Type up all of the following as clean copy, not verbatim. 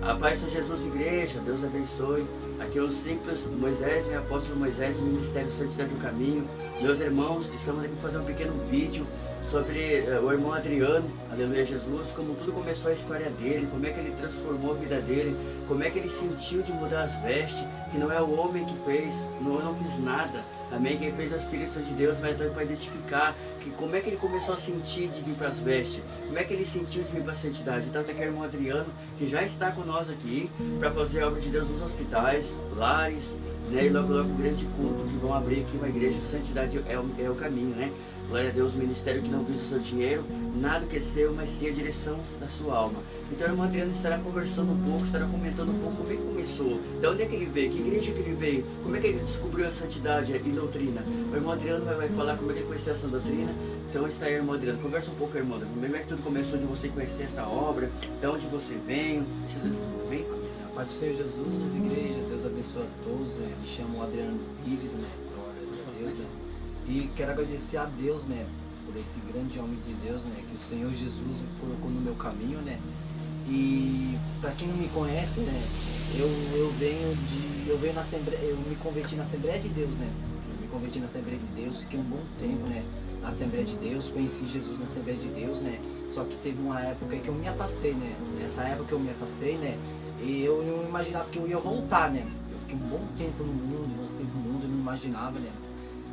A paz de Jesus, igreja, Deus abençoe. Aqui é o simples Moisés, meu apóstolo Moisés, do Ministério Santidade do Caminho. Meus irmãos, estamos aqui para fazer um pequeno vídeo sobre o irmão Adriano, aleluia Jesus, como tudo começou a história dele, como é que ele transformou a vida dele, como é que ele sentiu de mudar as vestes, que não é o homem que fez, eu não fiz nada, amém? Quem fez é o Espírito Santo de Deus, mas então para identificar que como é que ele começou a sentir de vir para as vestes, como é que ele sentiu de vir para a santidade. Então tem aqui o irmão Adriano, que já está com nós aqui, para fazer a obra de Deus nos hospitais, lares, né? E logo logo um grande culto, que vão abrir aqui uma igreja, santidade é o caminho, né? Glória a Deus, ministério que não visa o seu dinheiro, nada que é seu, mas sim a direção da sua alma. Então o irmão Adriano estará conversando um pouco, estará comentando um pouco como é que começou, de onde é que ele veio, que igreja que ele veio, como é que ele descobriu a santidade e doutrina. O irmão Adriano vai falar como é que ele conheceu essa doutrina. Então está aí, irmão Adriano, conversa um pouco, irmão Adriano, como é que tudo começou de você conhecer essa obra, de onde você veio, vem? A paz do Senhor Jesus, igreja, Deus abençoe a todos, né? Me chamo Adriano Pires, né? Glória a Deus, né? E quero agradecer a Deus, né, por esse grande homem de Deus, né, que o Senhor Jesus me colocou no meu caminho, né. E para quem não me conhece, né, eu venho na Assembleia, eu me converti na Assembleia de Deus, né. Eu me converti na Assembleia de Deus, fiquei um bom tempo, né, na Assembleia de Deus, conheci Jesus na Assembleia de Deus, né. Só que teve uma época que eu me afastei, né. Nessa época que eu me afastei, né, e eu não imaginava que eu ia voltar, né. Eu fiquei um bom tempo no mundo, eu não imaginava, né.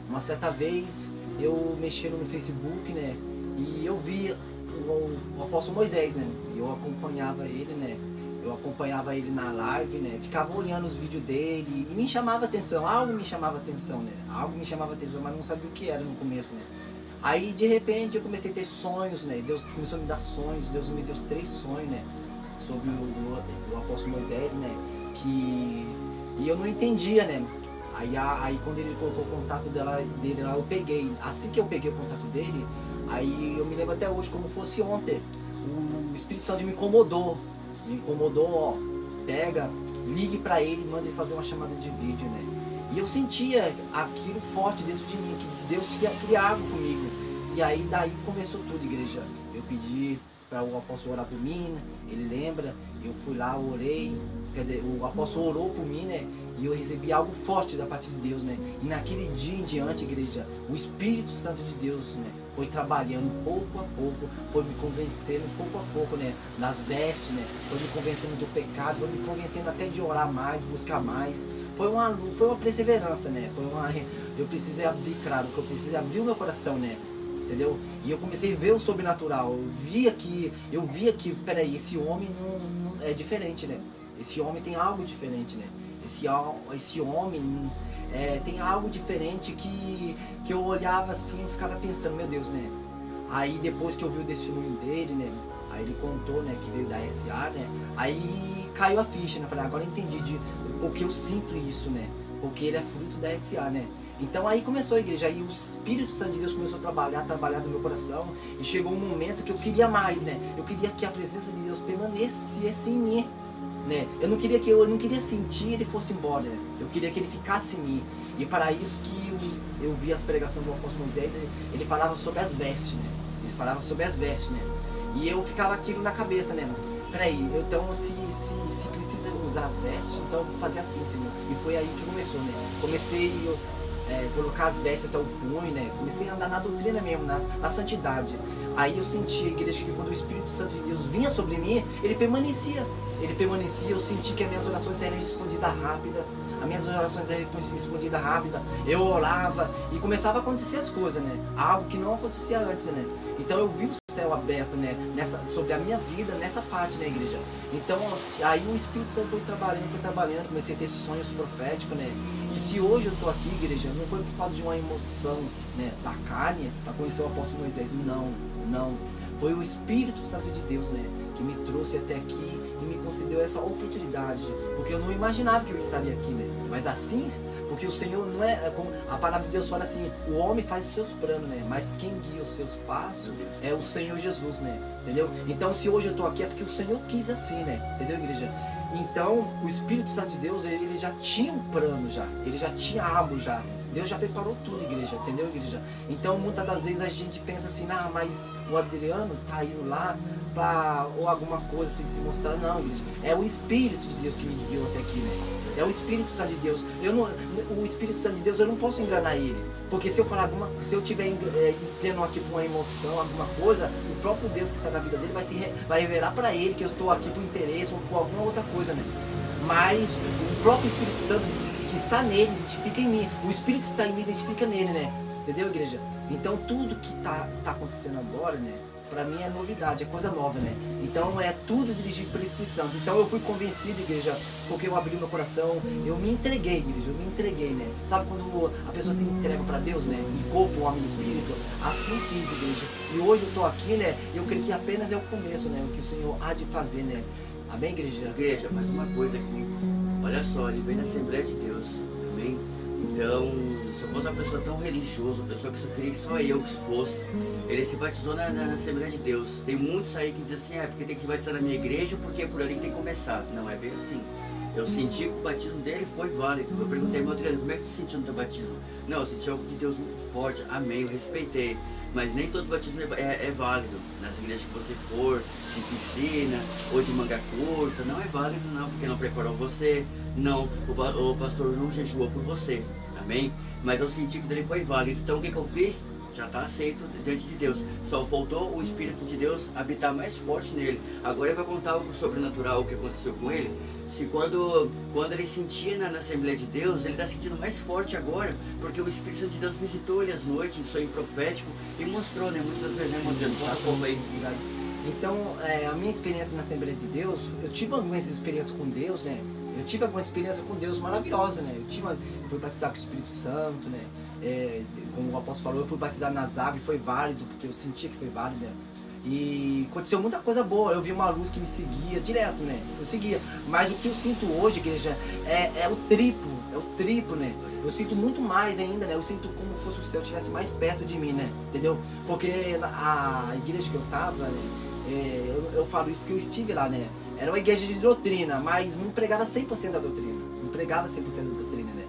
Uma certa vez eu mexendo no Facebook, né, e eu vi o apóstolo Moisés, né, e eu acompanhava ele, né, eu acompanhava ele na live, né, ficava olhando os vídeos dele e me chamava atenção, algo me chamava atenção, né, algo me chamava atenção, mas não sabia o que era no começo, né. Aí de repente eu comecei a ter sonhos, né, Deus começou a me dar sonhos, Deus me deu 3 sonhos, né, sobre o apóstolo Moisés, né, e eu não entendia, né. Aí quando ele colocou o contato dele lá, eu peguei. Assim que eu peguei o contato dele, aí eu me lembro até hoje como fosse ontem. O Espírito Santo me incomodou, ó, pega, ligue pra ele, manda ele fazer uma chamada de vídeo, né? E eu sentia aquilo forte dentro de mim, que Deus queria criar algo comigo. E aí daí começou tudo, igreja. Eu pedi para o apóstolo orar por mim, né? Ele lembra, eu fui lá, orei, quer dizer, o apóstolo orou por mim, né? E eu recebi algo forte da parte de Deus, né? E naquele dia em diante, igreja, o Espírito Santo de Deus, né, foi trabalhando pouco a pouco, foi me convencendo pouco a pouco, né, das vestes, né? Foi me convencendo do pecado, foi me convencendo até de orar mais, buscar mais. Foi uma perseverança, né? Eu precisei abrir, claro, que eu precisei abrir o meu coração, né? Entendeu? E eu comecei a ver o sobrenatural. Eu via que, peraí, esse homem não é diferente, né? Esse homem tem algo diferente, né? Esse homem tem algo diferente que eu olhava assim, eu ficava pensando, meu Deus, né? Aí depois que eu vi o testemunho dele, né? Aí ele contou, né, que veio da SA, né? Aí caiu a ficha, né? Eu falei, agora eu entendi porque eu sinto isso, né? Porque ele é fruto da SA, né? Então aí começou a igreja, aí o Espírito Santo de Deus começou a trabalhar no meu coração, e chegou um momento que eu queria mais, né? Eu queria que a presença de Deus permanecesse em mim, né? Eu não queria sentir ele fosse embora, né? Eu queria que ele ficasse em mim. E para isso que eu vi as pregações do apóstolo Moisés, ele falava sobre as vestes, né? Ele falava sobre as vestes, né? E eu ficava aquilo na cabeça, né? Peraí, então se precisa usar as vestes, então eu vou fazer assim, Senhor. E foi aí que começou, né? Comecei colocar as vestes até o punho, né? Comecei a andar na doutrina mesmo, na santidade. Aí eu senti a igreja que quando o Espírito Santo de Deus vinha sobre mim, ele permanecia, eu senti que as minhas orações eram respondidas rápidas, eu orava e começava a acontecer as coisas, né? Algo que não acontecia antes, né? Então eu vi o céu aberto, né? Sobre a minha vida, nessa parte, né, igreja? Então, aí o Espírito Santo foi trabalhando, comecei a ter sonhos proféticos, né? E se hoje eu estou aqui, igreja, não foi por causa de uma emoção, né, da carne, para conhecer o apóstolo Moisés, não. Foi o Espírito Santo de Deus, né, que me trouxe até aqui e me concedeu essa oportunidade, porque eu não imaginava que eu estaria aqui, né? Mas assim, porque o Senhor não como a palavra de Deus fala assim, o homem faz os seus planos, né? Mas quem guia os seus passos é o Senhor Jesus, né? Entendeu? Então se hoje eu estou aqui é porque o Senhor quis assim, né? Entendeu, igreja? Então o Espírito Santo de Deus, ele já tinha um plano já, ele já tinha algo já. Deus já preparou tudo, igreja, entendeu, igreja? Então, muitas das vezes a gente pensa assim, ah, mas o Adriano tá indo lá pra, ou alguma coisa assim, se mostrar. Não, igreja, é o Espírito de Deus que me guiou até aqui, né? É o Espírito Santo de Deus. O Espírito Santo de Deus, eu não posso enganar ele. Porque se eu falar se eu tiver tendo aqui uma emoção, alguma coisa, o próprio Deus que está na vida dele vai revelar para ele que eu estou aqui por interesse ou por alguma outra coisa, né? Mas o próprio Espírito Santo que está nele identifica em mim. O Espírito que está em mim identifica nele, né? Entendeu, igreja? Então tudo que tá acontecendo agora, né? Pra mim é novidade, é coisa nova, né? Então é tudo dirigido pelo Espírito Santo. Então eu fui convencido, igreja, porque eu abri meu coração, eu me entreguei, igreja, eu me entreguei, né? Sabe quando a pessoa se entrega pra Deus, né? Em corpo, homem e espírito? Assim fiz, igreja. E hoje eu tô aqui, né? Eu creio que apenas é o começo, né? O que o Senhor há de fazer, né? Amém, igreja? Igreja, mais uma coisa aqui. Olha só, ele vem na Assembleia de Deus, amém? Então, se eu fosse uma pessoa tão religiosa, uma pessoa que só queria que só eu que fosse, ele se batizou na Assembleia de Deus. Tem muitos aí que dizem assim, porque tem que batizar na minha igreja, porque é por ali que tem que começar. Não, é bem assim. Eu senti que o batismo dele foi válido. Eu perguntei, meu Adriano, como é que tu sentiu no teu batismo? Não, eu senti algo de Deus muito forte, amém, eu respeitei. Mas nem todo batismo é válido. Nas igrejas que você for, de piscina ou de manga curta, não é válido não, porque não preparou você, não, o pastor não jejuou por você, amém? Mas eu senti que dele foi válido, então o que eu fiz? Já está aceito diante de Deus. Só faltou o Espírito de Deus habitar mais forte nele. Agora ele vai contar algo sobrenatural, o que aconteceu com ele. Se quando ele sentia na Assembleia de Deus, ele está sentindo mais forte agora, porque o Espírito de Deus visitou ele às noites, em sonho profético, e mostrou, né? Muitas vezes, né, mostrando aí. Então, a minha experiência na Assembleia de Deus, eu tive algumas experiências com Deus, né? Eu tive alguma experiência com Deus maravilhosa, né? Eu fui batizado com o Espírito Santo, né? Como o apóstolo falou, eu fui batizado nas águas, foi válido, porque eu sentia que foi válido, né? E aconteceu muita coisa boa, eu vi uma luz que me seguia direto, né? Eu seguia. Mas o que eu sinto hoje, igreja, é o triplo, né? Eu sinto muito mais ainda, né? Eu sinto como se fosse o céu estivesse mais perto de mim, né? Entendeu? Porque a igreja que eu tava, né? Eu falo isso porque eu estive lá, né? Era uma igreja de doutrina, mas não pregava 100% da doutrina. Não pregava 100% da doutrina, né?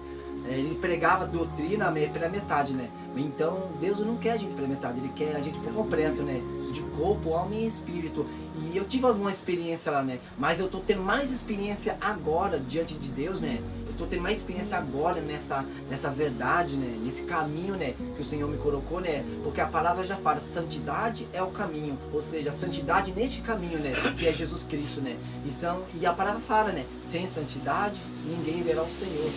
Ele pregava doutrina pela metade, né? Então Deus não quer a gente pela metade, Ele quer a gente por completo, né? De corpo, alma e espírito. E eu tive alguma experiência lá, né? Mas eu tô tendo mais experiência agora diante de Deus, né? Eu tô tendo mais experiência agora nessa verdade, né? Nesse caminho, né? Que o Senhor me colocou, né? Porque a palavra já fala, santidade é o caminho. Ou seja, a santidade neste caminho, né? Que é Jesus Cristo, né? E a palavra fala, né? Sem santidade, ninguém verá o Senhor.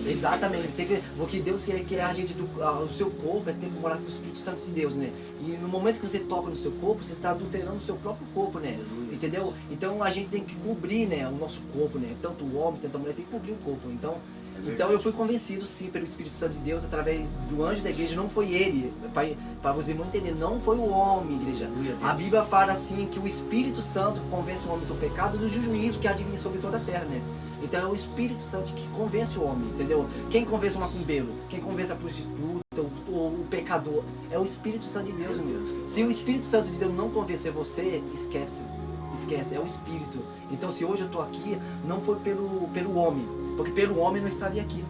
Exatamente. Porque Deus quer a gente, o seu corpo é ter que morar com o Espírito Santo de Deus, né? E no momento que você toca no seu corpo, você está adulterando o seu próprio corpo, né? Entendeu? Então a gente tem que cobrir, né, o nosso corpo, né? Tanto o homem, tanto a mulher tem que cobrir o corpo. Então eu fui convencido sim pelo Espírito Santo de Deus através do anjo da igreja. Não foi ele, para você não entender, não foi o homem, igreja. A Bíblia fala assim que o Espírito Santo convence o homem do pecado, do juízo que há de vir sobre toda a terra, né? Então é o Espírito Santo que convence o homem, entendeu? Quem convence o macumbeiro, quem convence a prostituta, o pecador, é o Espírito Santo de Deus, meu. Se o Espírito Santo de Deus não convencer você, esquece, é o Espírito. Então se hoje eu estou aqui, não foi pelo homem, porque pelo homem eu não estaria aqui.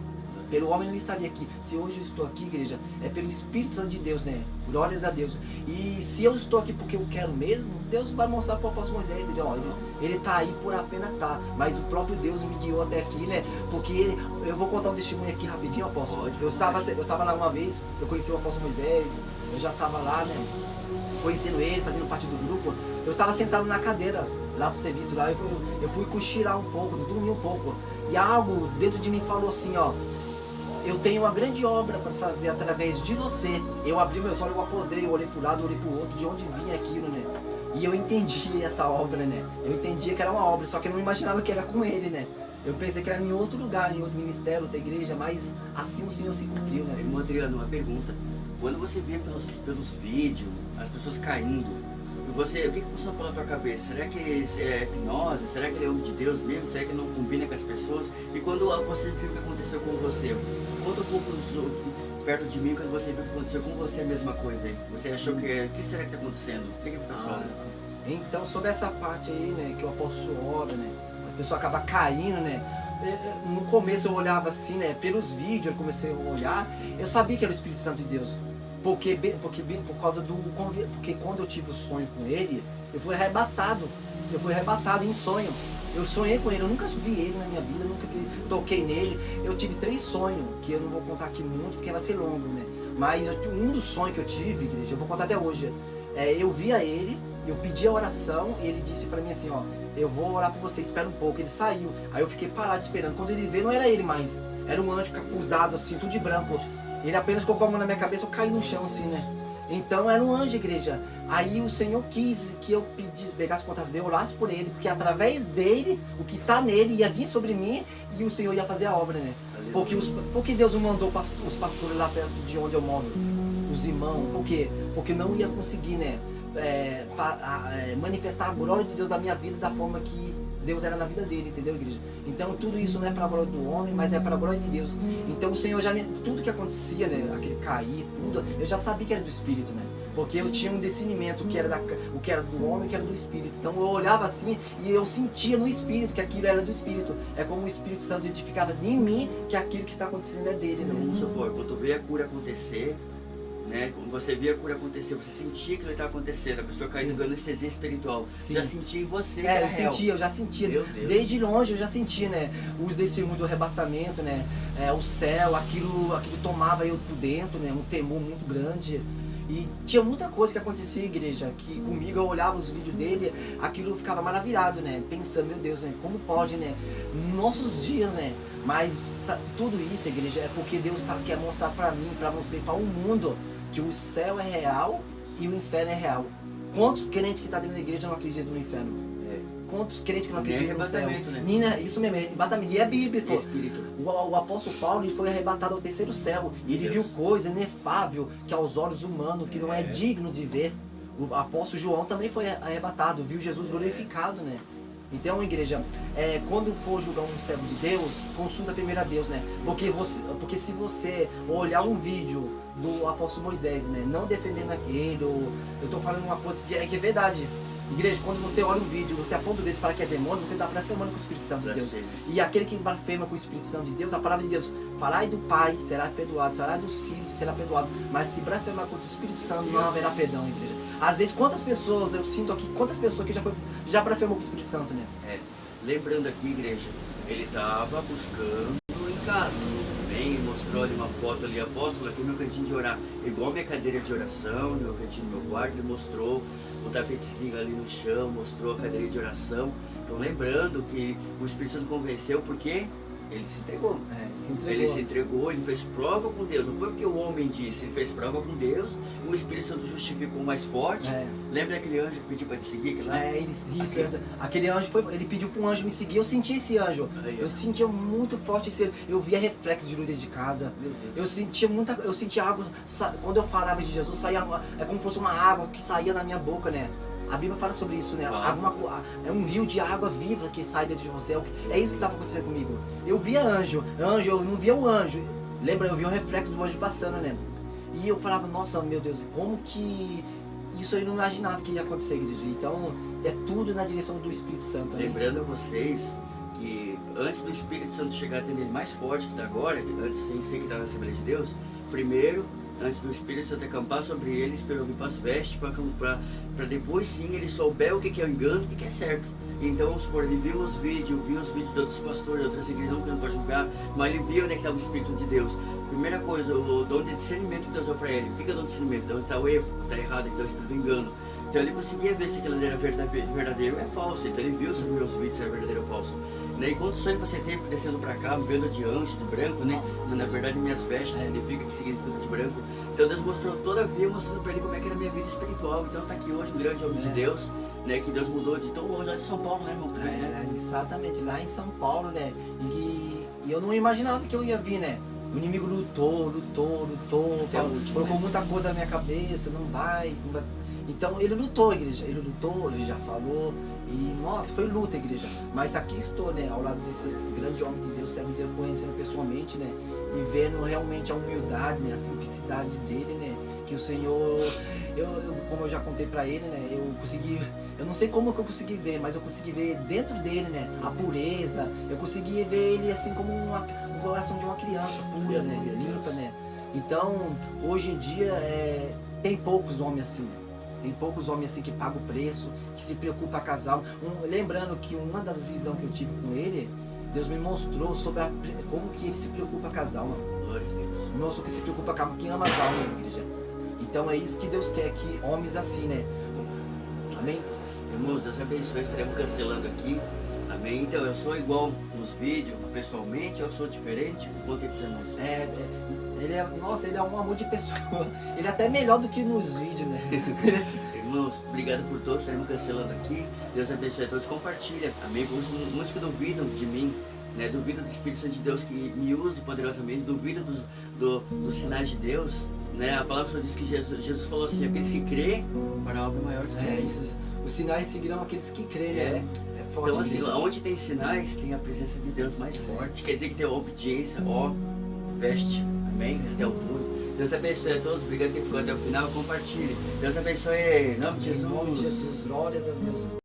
Pelo homem eu não estaria aqui. Se hoje eu estou aqui, igreja, é pelo Espírito Santo de Deus, né? Glórias a Deus. E se eu estou aqui porque eu quero mesmo, Deus vai mostrar para o apóstolo Moisés, ele tá aí por apenas tá. Mas o próprio Deus me guiou até aqui, né? Porque eu vou contar um testemunho aqui rapidinho, apóstolo. Eu estava lá uma vez, eu conheci o apóstolo Moisés, eu já estava lá, né? Conhecendo ele, fazendo parte do grupo. Eu estava sentado na cadeira lá do serviço, lá eu fui cochilar um pouco, dormir um pouco. E algo dentro de mim falou assim, eu tenho uma grande obra para fazer através de você. Eu abri meus olhos, eu acordei, eu olhei para o lado, eu olhei para o outro, de onde vinha aquilo, né? E eu entendi essa obra, né? Eu entendia que era uma obra, só que eu não imaginava que era com ele, né? Eu pensei que era em outro lugar, em outro ministério, outra igreja, mas assim o Senhor se cumpriu, né? Irmão Adriano, uma pergunta. Quando você vê pelos vídeos, as pessoas caindo, o que passou pela tua cabeça? Será que é hipnose? Será que ele é homem de Deus mesmo? Será que ele não combina com as pessoas? E quando você viu o que aconteceu com você, conta um pouco perto de mim, quando você viu o que aconteceu com você, a mesma coisa aí. Você achou que o que será que está acontecendo? Explica pro pessoal. Então, sobre essa parte aí, né, que o apóstolo ora, né, as pessoas acabam caindo, né, no começo eu olhava assim, né, pelos vídeos eu comecei a olhar, eu sabia que era o Espírito Santo de Deus. Porque por causa porque quando eu tive o sonho com ele, eu fui arrebatado em sonho. Eu sonhei com ele, eu nunca vi ele na minha vida, nunca toquei nele. Eu tive 3 sonhos, que eu não vou contar aqui muito, porque vai ser longo, né? Mas um dos sonhos que eu tive, igreja, eu vou contar até hoje. Eu via ele, eu pedi a oração, e ele disse pra mim assim, ó, eu vou orar por você, espera um pouco. Ele saiu, aí eu fiquei parado esperando. Quando ele veio, não era ele mais, era um anjo capuzado assim, tudo de branco. Ele apenas colocou a mão na minha cabeça, eu caí no chão assim, né? Então era um anjo, igreja. Aí o Senhor quis que eu pegasse contas dele, orasse por ele, porque através dele, o que está nele ia vir sobre mim e o Senhor ia fazer a obra, né? Porque Deus não mandou os pastores lá perto de onde eu moro, os irmãos, por quê? Porque não ia conseguir, né? Manifestar a glória de Deus na minha vida da forma que Deus era na vida dele, entendeu, igreja? Então tudo isso não é para a glória do homem, mas é para a glória de Deus. Então o Senhor tudo que acontecia, né, aquele cair, tudo, eu já sabia que era do Espírito, né? Porque eu tinha um discernimento o que era do homem e o que era do Espírito. Então eu olhava assim e eu sentia no Espírito que aquilo era do Espírito. É como o Espírito Santo identificava em mim que aquilo que está acontecendo é dele, né? Vamos supor, quando tu vê a cura acontecer, né? Quando você via a cura acontecer, você sentia que ele estava acontecendo, a pessoa caindo em anestesia espiritual. Sim. Já sentia em você. Eu já sentia. Meu Deus. Desde longe eu já sentia, né? Os testemunhos do arrebatamento, né? O céu, aquilo tomava eu por dentro, né? Um temor muito grande. E tinha muita coisa que acontecia, igreja, que comigo eu olhava os vídeos dele, aquilo eu ficava maravilhado, né? Pensando, meu Deus, né? Como pode, né? Nossos dias, né? Mas tudo isso, igreja, é porque Deus quer mostrar pra mim, pra você, para o mundo, que o céu é real e o inferno é real. Quantos crentes que estão dentro da igreja não acreditam no inferno? Quantos crentes que não acreditam no céu? Né? Isso mesmo, arrebatamento. E é bíblico. Espírito. O apóstolo Paulo ele foi arrebatado ao 3º céu. E ele viu coisa inefável que aos olhos humanos, que não é digno de ver. O apóstolo João também foi arrebatado, viu Jesus glorificado, né? Então, igreja, quando for julgar um servo de Deus, consulta primeiro a Deus, né? Porque se você olhar um vídeo do apóstolo Moisés, né? Não defendendo aquele, eu estou falando uma coisa que é verdade. Igreja, quando você olha um vídeo, você aponta o dedo e fala que é demônio, você está blasfemando com o Espírito Santo de Deus. E aquele que blasfema com o Espírito Santo de Deus, a palavra de Deus, farai do Pai, será perdoado, farai dos filhos, será perdoado. Mas se blasfemar contra o Espírito Santo, não haverá perdão, igreja. Às vezes, quantas pessoas, eu sinto aqui, quantas pessoas que já blasfemou com o Espírito Santo, né? Lembrando aqui, igreja, ele estava buscando em casa. Bem, mostrou ali uma foto ali, apóstolo, aqui no meu cantinho de orar. Igual minha cadeira de oração, no meu cantinho do meu quarto, ele mostrou o tapetezinho ali no chão, mostrou a cadeira de oração. Então lembrando que o Espírito Santo convenceu porque ele se entregou. Ele se entregou, ele fez prova com Deus. Não foi porque o homem disse, ele fez prova com Deus. O Espírito Santo justificou mais forte. Lembra daquele anjo que pediu para te seguir? Aquele anjo ele pediu para um anjo me seguir. Eu senti esse anjo. Eu sentia muito forte esse. Eu via reflexo de luz desde casa. Eu sentia água. Quando eu falava de Jesus, saía, é como se fosse uma água que saía da minha boca, né? A Bíblia fala sobre isso, né? É um rio de água viva que sai dentro de você. É isso que estava acontecendo comigo. Eu via anjo, eu não via o anjo. Lembra, eu via o reflexo do anjo passando, né? E eu falava, nossa, meu Deus, como que isso eu não imaginava que ia acontecer, igreja. Então, é tudo na direção do Espírito Santo. Né? Lembrando a vocês que antes do Espírito Santo chegar a ter ele mais forte que está agora, antes sem ser que está na Assembleia de Deus, primeiro, antes do Espírito Santo acampar sobre eles, pelo vir para as vestes, para depois sim ele souber o que é o engano e o que é certo. Então, vamos supor, ele viu os vídeos de outros pastores, de outras igrejas, não querendo para julgar, mas ele viu onde é que estava o Espírito de Deus. Primeira coisa, o dom de discernimento que Deus deu para ele. O que é o dom de discernimento? De onde está o erro, está errado, então o Espírito do engano. Então ele conseguia ver se aquilo era verdadeiro ou é falso. Então ele viu sobre os meus vídeos se era verdadeiro ou falso. E quando o sonho você teve descendo para cá, me vendo de anjo, de branco, né? Na verdade, minhas vestes significa de branco. Então Deus mostrou todavia, mostrando para ele como é que era a minha vida espiritual. Então está aqui hoje um grande homem de Deus, né? Que Deus mudou de tão longe, lá de São Paulo, né, irmão? Exatamente, lá em São Paulo, né? E eu não imaginava que eu ia vir, né? O inimigo lutou, colocou muita coisa na minha cabeça, não vai. Então ele lutou, igreja, ele já falou. E nossa, foi luta, igreja. Mas aqui estou, né, ao lado desses grandes homens de Deus, servo de Deus, conhecendo pessoalmente, né? E vendo realmente a humildade, né, a simplicidade dele, né? Que o Senhor, como eu já contei pra ele, né? Eu eu não sei como que eu consegui ver, mas eu consegui ver dentro dele, né, a pureza, eu consegui ver ele assim como um coração de uma criança pura, né, limpa, né. Então, hoje em dia, tem poucos homens assim, né? Tem poucos homens assim que pagam o preço, que se preocupam com casal. Lembrando que uma das visões que eu tive com ele, Deus me mostrou sobre como que ele se preocupa com casal, mano. Glória a Deus. Me mostrou que se preocupa com quem ama as almas, igreja. Então é isso que Deus quer, que homens assim, né? Amém? Irmãos, Deus abençoe, estaremos cancelando aqui. Amém? Então, eu sou igual nos vídeos, pessoalmente, eu sou diferente? Conta aí pros irmãos. Nossa, ele é um amor de pessoa. Ele é até melhor do que nos vídeos, né? Irmãos, obrigado por todos, estaremos cancelando aqui. Deus abençoe a todos, compartilha. Amém? Muitos que duvidam de mim, né? Duvidam do Espírito Santo de Deus que me use poderosamente, duvidam dos sinais de Deus, né? A palavra só diz que Jesus falou assim, aqueles que crêem para algo maior do que isso. Os sinais seguirão aqueles que creem, né? É forte. Então assim, onde tem sinais, tem a presença de Deus mais forte. Quer dizer que tem a obediência, veste. Amém? Até o túnel. Deus abençoe a todos. Obrigado por quem ficou até o final. Compartilhe. Deus abençoe. Em nome de Jesus. Em nome de Jesus. Glórias a Deus.